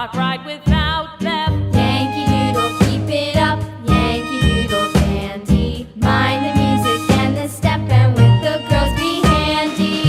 cannot ride without them. Yankee Doodle, keep it up, Yankee Doodle dandy. Mind the music and the step, and with the girls be handy.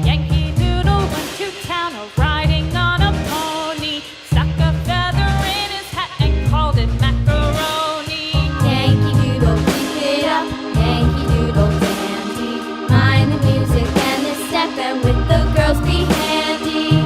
Yankee Doodle went to town riding on a pony, stuck a feather in his hat and called it macaroni. Yankee Doodle, keep it up, Yankee Doodle dandy. Mind the music and the step, and with the girls be handy.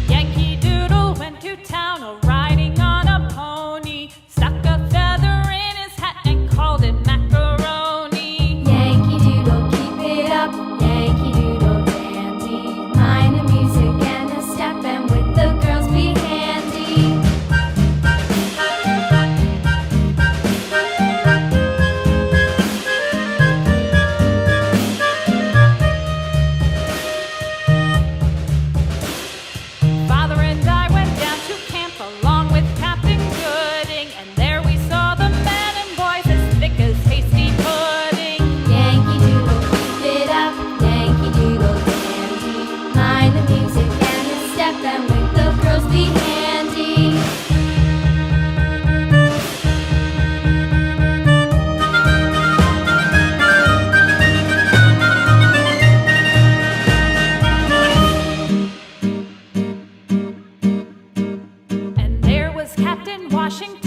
Yankee Doodle went to town riding on a pony, stuck a feather in his hat and called it macaroni. Yankee Doodle, keep it up, Yankee Doodle dandy. Mind the music and the step, and with the girls be handy. Father and I went down to camp along with Captain Gooding, and there we saw the men and boys as thick as hasty pudding. Yankee Doodle, keep it up, Yankee Doodle dandy. Mind the music and the step, and with the girls be handy. And there was Captain Washington